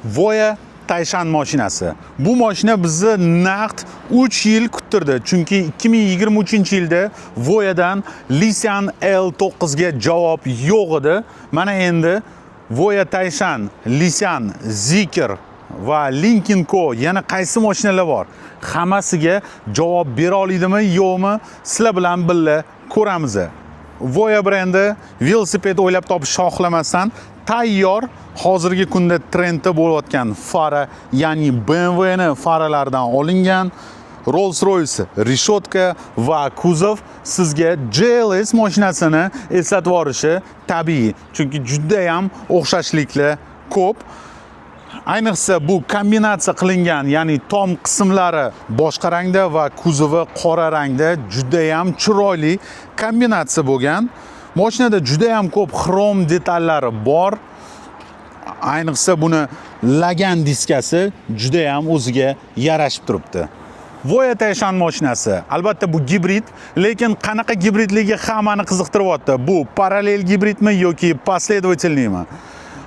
Voya Tayshan mashinasi. Bu mashina bizni naqd 3 yil kuttirdi. Chunki 2023-yilda Voyadan Lisan L9 ga javob yo'q edi. Mana endi Voya Tayshan, Lisan, Zikr va Lincoln Co yana qaysi mashinalar bor? Hammasiga javob bera oladimi, yo'qmi? Sizlar bilan birga ko'ramiz. Voya brendi velosiped o'ylab topish xohlamasdan tayyor hozirgi kunda trendda bo'layotgan fara, ya'ni BMW ni faralaridan olingan Rolls-Royce reshotka va kuzov sizga GLS mashinasini eslatib yuborishi tabiiy. Chunki juda ham o'xshashliklar ko'p. Ayniqsa bu kombinatsiya qilingan, ya'ni tom qismlari boshqa rangda va kuzovi qora rangda juda ham chiroyli kombinatsiya bo'lgan. Mashinada juda ham ko'p xrom detallari bor. Ayniqsa buni lagan diskasi juda ham o'ziga yarashib turibdi. Voya Tayshan mashinasi, albatta bu gibrid, lekin qanaqa gibridligi hammani qiziqtiryapti. Bu parallel gibridmi yoki последовательныйmi?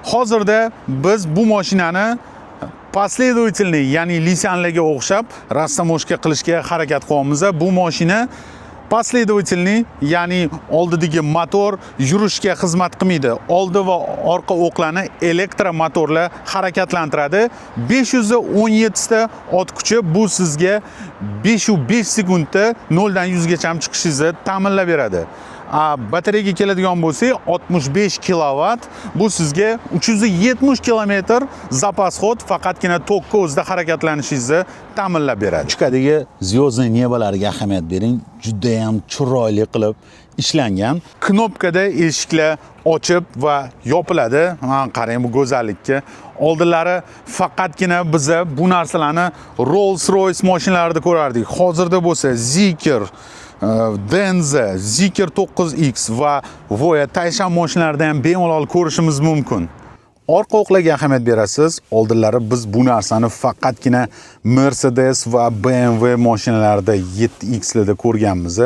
Hozirda biz bu mashinani последовательный, ya'ni lisanlarga o'xshab rastamoshka qilishga harakat qilyapmiz. Bu mashina последовательный, ya'ni oldidagi motor yurishga xizmat qilmaydi. Oldi va orqa o'qlarni elektromotorlar harakatlantiradi. 517 ta ot kuchi, bu sizga 5 sekundda 0 dan 100 gacha chiqishingizni ta'minlab beradi. Batareyaga keladigan bo'lsak, 65 kilovat, bu sizga 370 kilometr zapas xod, faqatgina tokka o'zida harakatlanishingizni ta'minlab beradi. Chiqadagi звездный nebalarga ahamiyat bering, juda ham chiroyli qilib ishlangan. Knopkada eshiklar ochib va yopiladi. Qarang bu go'zallikka. Oldinlari faqatgina biz bu narsalarni Rolls-Royce mashinalarida ko'rardik. Hozirda bo'lsa Zikr, Denza, Zikr 9X va Voya Tayshan mashinalarida ham bemalol ko'rishimiz mumkin. Orqa o'qlarga ahamiyat berasiz. Oldinlari biz bu narsani faqatgina Mercedes va BMW mashinalarida 7X larda ko'rganmiz.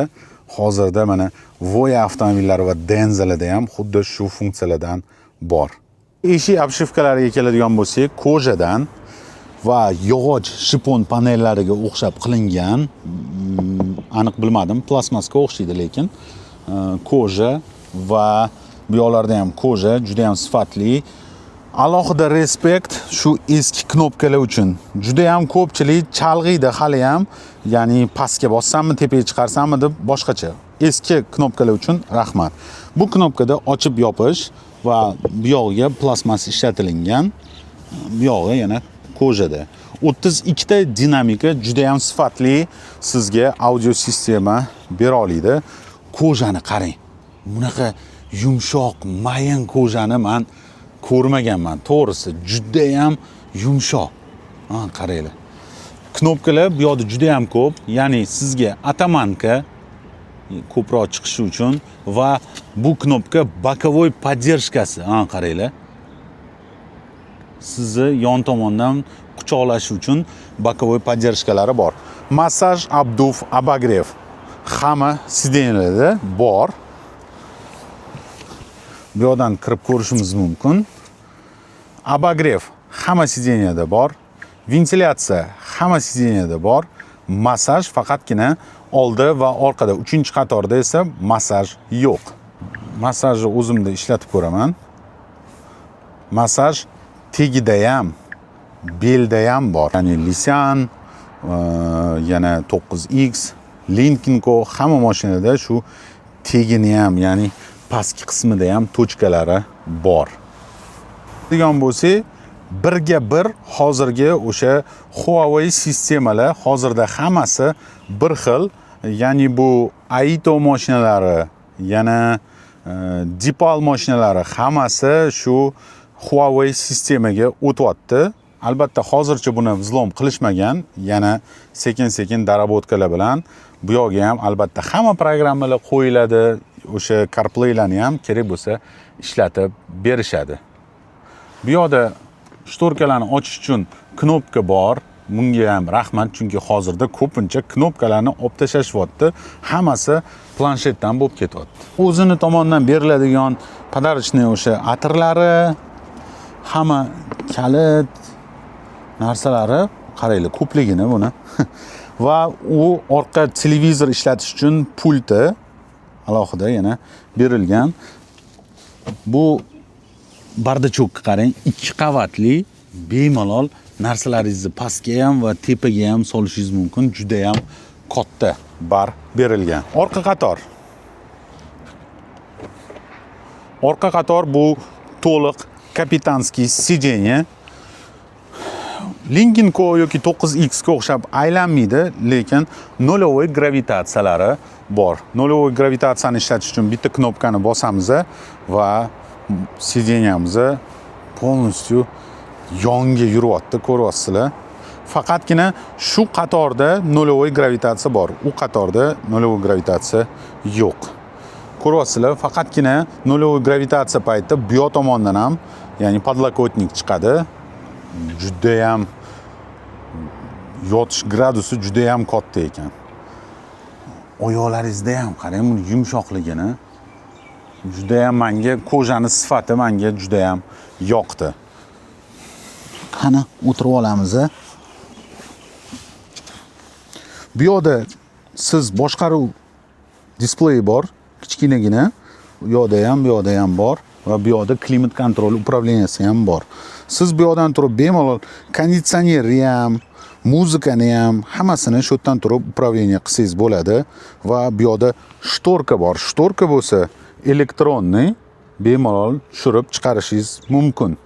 Hozirda mana Voya avtomobillari va Denzalarda ham xuddi shu funksiyalardan bor. Eshik obshivkalariga keladigan bo'lsak, kojadan va yog'och shipon panellariga o'xshab qilingan, aniq bilmadim, plastmasga o'xshaydi, lekin koja va bu yoqlarda ham koja juda ham sifatli. Alohida respekt shu eski knopkalar uchun. Juda ham ko'pchilik chalg'iydi hali ham, ya'ni pastga bossammi, tepaga chiqarsammi deb boshqacha. Eski knopkalar uchun rahmat. Bu knopkada ochib yopish va bu yog'iga plastmas ishlatilgan, bu yog'i yana kojada. 32 ta dinamika juda ham sifatli sizga audio sistema bera oladi. Kojani qarang. Bunaqa yumshoq, mayin kojani men ko'rmaganman. To'g'risi, juda ham yumshoq. Qaranglar. Knopkalar bu yoqda juda ham ko'p, ya'ni sizga atamanka ko'proq chiqishi uchun va bu knopka bokovoy поддержкасы. Qaranglar. Sizni yon tomondan quchoqlash uchun bokovoy поддержкалari bor. Massaj, obduv, obogrev hamma sidenlarda bor. Bu yoqdan kirib ko'rishimiz mumkin. Obogrev hamma sideniyada bor. Ventilyatsiya hamma sideniyada bor. Massaj faqatgina oldi va orqada, 3-qatorda esa massaj yo'q. Massajni o'zimda ishlatib ko'raman. Massaj tegida ham, belda ham bor. Ya'ni Lisan, yana 9X, Lincoln Co hamma mashinada shu tegini ham, ya'ni pastki qismida ham tochkalari bor. Degan bo'lsa, birga bir hozirgi o'sha Huawei sistemalar hozirda hammasi bir xil, ya'ni bu Aito mashinalari, yana Dipal mashinalari hammasi shu Huawei sistemaga o'tyapti. Albatta hozircha buni vzlom qilishmagan, yana sekin-sekin darabotkalar bilan bu yoqga ham albatta hamma programmalar qo'yiladi, o'sha CarPlay'larni ham kerak bo'lsa ishlatib berishadi. Bu yoqda shtorkalarni ochish uchun knopka bor. Bunga ham rahmat, chunki hozirda ko'pincha knopkalarni olib tashlashyapti. Hammasi planshetdan bo'lib ketyapti. O'zini tomonidan beriladigan podarочный o'sha atirlari, hamma kalit, narsalari qaranglar, ko'pligini buni. Va u orqa televizor ishlatish uchun pulti alohida yana berilgan. Bu bardachokka qarang, 2 qavatli bemalol narsalaringizni pastga ham va tepaga ham solishingiz mumkin. Juda ham katta bar berilgan. Orqa qator bu to'liq kapitanskiy sidenye. Lincoln Co yoki 9X ga o'xshab aylanmaydi, lekin nolovoy gravitatsiyalari bor. Nolovoy gravitatsiyani ishlatish uchun bitta knopkani bosamiz va sidenyamizni polностью yonga yuryapti, ko'ryapsizlar. Faqatgina shu qatorda nolovoy gravitatsiya bor. U qatorda nolovoy gravitatsiya yo'q. Ko'ryapsizlar, faqatgina nolovoy gravitatsiya paytida bu yoq tomondan ham, ya'ni podlokotnik chiqadi. Juda ham yotish gradusi juda ham katta ekan. Oyoqlaringizda ham qarang, buni yumshoqligini. Juda ham menga ko'jani sifati menga juda ham yoqdi. Qani o'tirib olamiz. Bu yoqda siz boshqaruv displeyi bor, kichkinagina. Bu yoqda ham, bu yoqda ham bor va bu yoqda klimat kontrol upravleniyasi ham bor. Siz bu yoqdan turib bemalol konditsionerni ham, muzikani ham hammasini shu yerdan turib upravleniya qilsangiz bo'ladi va bu yoqda shtorka bor. Shtorka bo'lsa elektronniy, bemalol tushirib chiqarishingiz mumkin.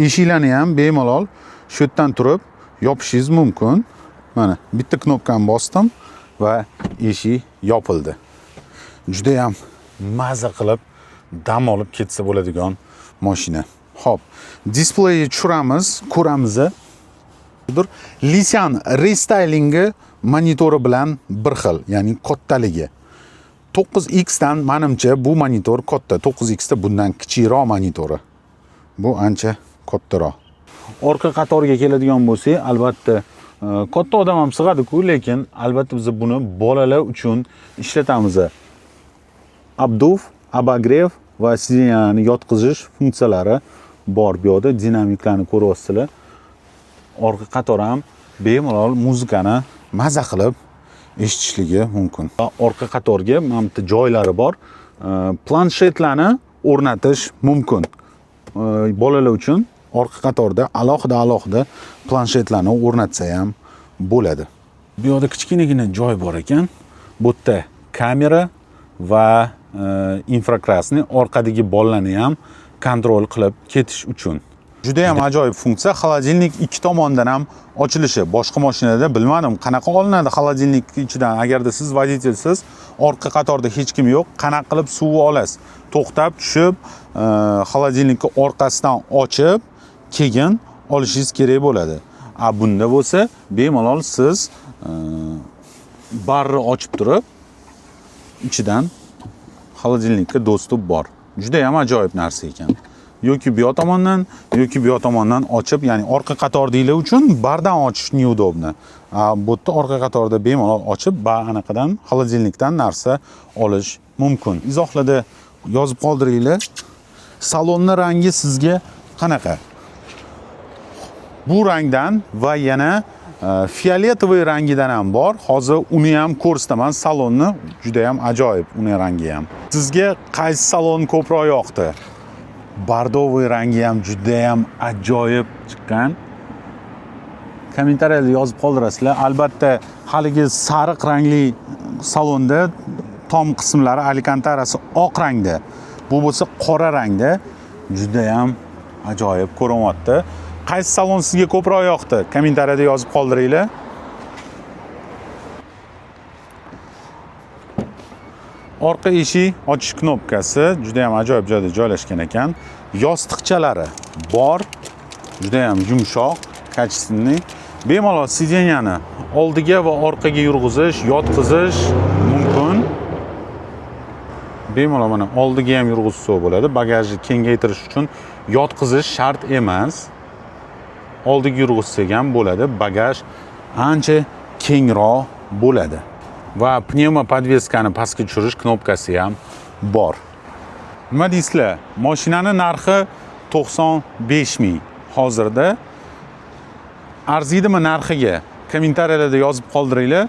Eshiklarni ham bemalol shu yerdan turib yopishingiz mumkin. Mana bitta knopkani bosdim va eshik yopildi. Juda ham maza qilib dam olib ketsa bo'ladigan mashina. Xo'p, displeyni tushiramiz, ko'ramiz. Lisan restylingi monitori bilan bir xil, ya'ni kattaligi. 9X dan menimcha bu monitor katta. 9X da bundan kichikroq monitori. Bu ancha kattaroq. Orqa qatorga keladigan bo'lsak, albatta katta odam ham sig'adi-ku, lekin albatta biz buni bolalar uchun ishlatamiz. Obduv, obogrev va sidenyani yotqizish funksiyalari bor. Bu yoqda dinamiklarni ko'ryapsizlar. Orqa qator ham bemalol muzikani maza qilib eshitishligi mumkin. Orqa qatorga mana bu joylari bor. Planshetlarni o'rnatish mumkin. Bolalar uchun orqa qatorda alohida planshetlarni o'rnatsa ham bo'ladi. Bu yoqda kichkinagina joy bor ekan. Bu yerda kamera va infrakrasniy orqadagi bollarni ham kontrol qilib ketish uchun. Juda ham ajoyib funksiya. Xolodilnik ikki tomondan ham ochilishi. Boshqa mashinada bilmadim, qanaqa olinadi xolodilnik ichidan. Agarda siz voditelsiz, orqa qatorda hech kim yo'q, qanaqa qilib suv olasiz? To'xtab tushib, xolodilnikni orqasidan ochib, keyin olishingiz kerak bo'ladi. Bunda bo'lsa, bemalol siz barni ochib turib, ichidan xolodilnikka dostуп bor. Juda ham ajoyib narsa ekan. Yoki bu yoq tomondan, yoki bu yoq tomondan ochib, ya'ni orqa qatordagilar uchun bardan ochish neudobni. Bu yerda orqa qatorda bemalol ochib, anaqadan xolodilnikdan narsa olish mumkin. Izohlarda yozib qoldiringlar. Salonning rangi sizga qanaqa? Bu rangdan va yana fioletovoy rangidan ham bor. Hozir uni ham ko'rsataman. Salonni juda ham ajoyib, uni rangi ham. Sizga qaysi salon ko'proq yoqdi? Bordovoy rangi ham juda ham ajoyib chiqqan. Kommentariyada yozib qoldirasizlar. Albatta, haligi sariq rangli salonda tom qismlari Alcantarasi oq rangda. Bu bo'lsa qora rangda. Juda ham ajoyib ko'rinyapti. Qaysi salon sizga ko'proq yoqdi? Kommentariyada yozib qoldiringlar. Orqa eshik ochish knopkasi juda ham ajoyib joyda joylashgan ekan. Yostiqchalari bor. Juda ham yumshoq, kачественный. Bemalol sidenyani oldiga va orqaga yurg'izish, yotqizish mumkin. Bemalol mana oldiga ham yurg'izsa bo'ladi. Bagajni kengaytirish uchun yotqizish shart emas. Oldiga yurg'izsak ham bo'ladi. Bagaj ancha kengroq bo'ladi. Va pnevmo podveskani pastga tushirish knopkasi ham bor. Nima deysizlar? Mashinaning narxi 95 ming. Hozirda arziydimi narxiga kommentariyalarda yozib qoldiringlar.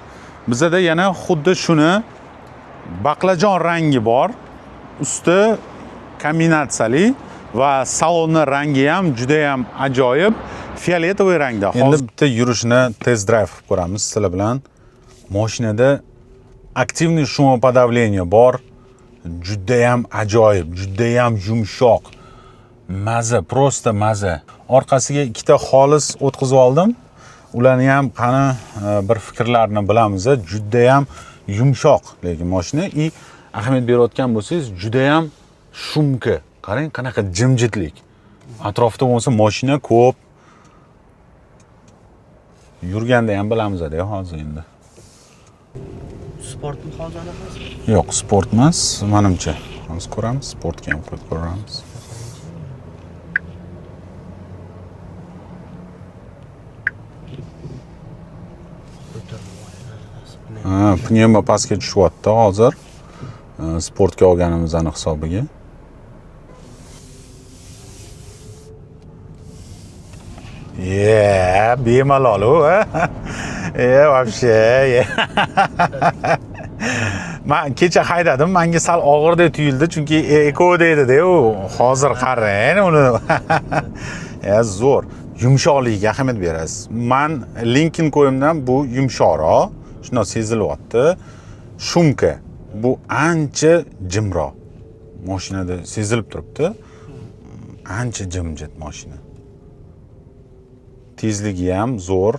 Bizda yana xuddi shuni baqlajon rangi bor. Usti kombinatsiyali va salonni rangi ham juda ham ajoyib, fioletovoy rangda. Endi bitta yurishni test drive qilib ko'ramiz sizlar bilan. Mashinada aktivniy shumopodavlение bor. Juda ham ajoyib, juda ham yumshoq. Maza, prosta maza. Orqasiga ikkita xolis o'tkazib oldim. Ularni ham qani bir fikrlarini bilamiz. Juda ham yumshoq lekin mashina и ahamiyat berayotgan bo'lsangiz, juda ham shumka. Qarang, qanaqa jimjitlik. Atrofda bo'lsa mashina ko'p. Yurganda ham bilamiz-da hozir endi. Sportmi hozir anaqasi? Yo'q, sport emas, menimcha. Hozir ko'ramiz, sportga ham qo'yib ko'ramiz. Pnevma pastga tushyapti hozir. Sportga olganimizning hisobiga. Bemalol u. Вообще. Men kecha haydadim, menga sal og'irdek tuyuldi, chunki eko deydi-da u. Hozir qarang uni. Zo'r. Yumshoqligiga ahamiyat berasiz. Men Lincoln qo'yimdan bu yumshoqroq. Shunday sezilyapti. Shumka. Bu ancha jimroq. Mashinada sezilib turibdi. Ancha jimjit mashina. Tezligi ham zo'r.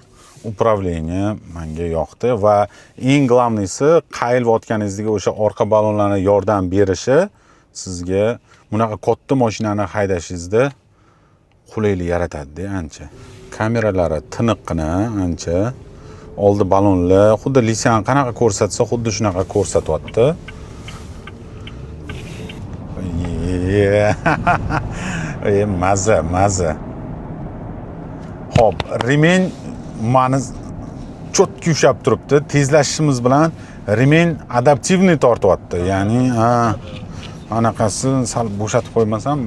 Upravlение menga yoqdi va eng glomnisi qayilayotganingizdagi o'sha orqa ballonlarga yordam berishi sizga bunaqa katta mashinani haydashingizda qulaylik yaratadi ancha. Kameralari tiniqqina ancha. Oldi ballonlar xuddi Lisan qanaqa ko'rsatsa, xuddi shunaqa ko'rsatyapti. Maza. Xo'p, remень mani cho'tki ushlab turibdi. Tezlashishimiz bilan remень adaptivniy tortyapti. Ya'ni anaqasi sal bo'shatib qo'ymasam,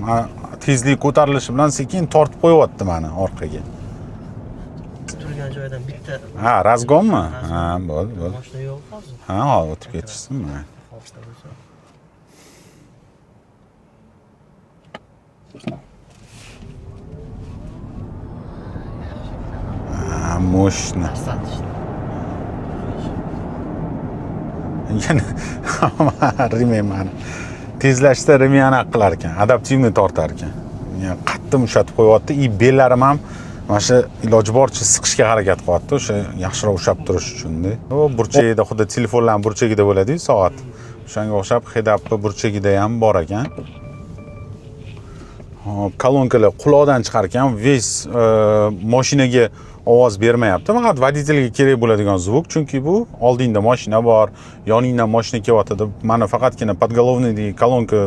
tezlik ko'tarilishi bilan sekin tortib qo'yapti meni orqaga. Turgan joydan bitta. Razgonmi? Bo'ldi. Mashina yo'q hozir. Hozir o'tib ketishsinmi? Moshna. Yana remень mani tezlashda remень anaqa qilar ekan, adaptivniy tortar ekan. Yani qattiq ushatib qo'yapti. Bellarim ham mana shu iloji boricha siqishga harakat qilyapti, o'sha yaxshiroq ushab turish uchun-da. O burchagida xuddi telefonlarning burchagida bo'ladi-ku soat. O'shanga o'xshab head-up burchagida ham bor ekan. Hop, kolonkalar quloqdan chiqar ekan, ves mashinaga ovoz bermayapti. Faqat voditelga kerak bo'ladigan zvuk, chunki bu oldingda mashina bor, yoningdan mashina kelyapti. Mana faqatgina podgolovniydagi kolonka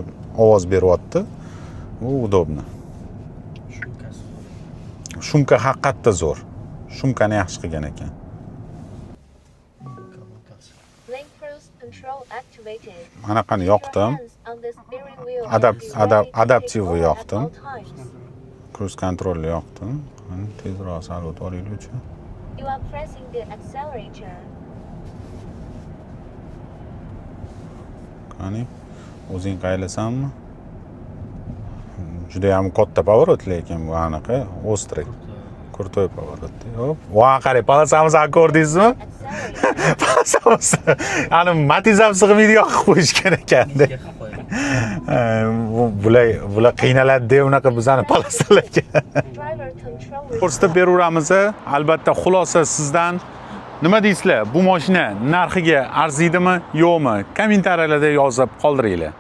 ovoz beryapti. Bu udobno. Shumka haqiqatda zo'r. Shumkani yaxshi qilgan ekan. Anaqani yoqdim. Adaptiv yoqdim. Cruise control yoqdim. Tezroq sal o'tib You are pressing the accelerator. Qani, o'zing qaylasanmi? Juda ham katta pоворot lekin bu anaqa ostrый. Krutoy pоворot. Hop. Va qarang, palasamiz ko'rdingizmi? Palasamiz. Ani Matiz ham sig'maydigan qilib qo'yishgan ekan-da. Bular qiynaladi deb unaqa bizani palasalarga. Ko'rsatib beraveramiz. Albatta xulosa sizdan. Nima deysizlar? Bu mashina narxiga arziydimi, yo'qmi? Kommentariyalarda yozib qoldiringlar.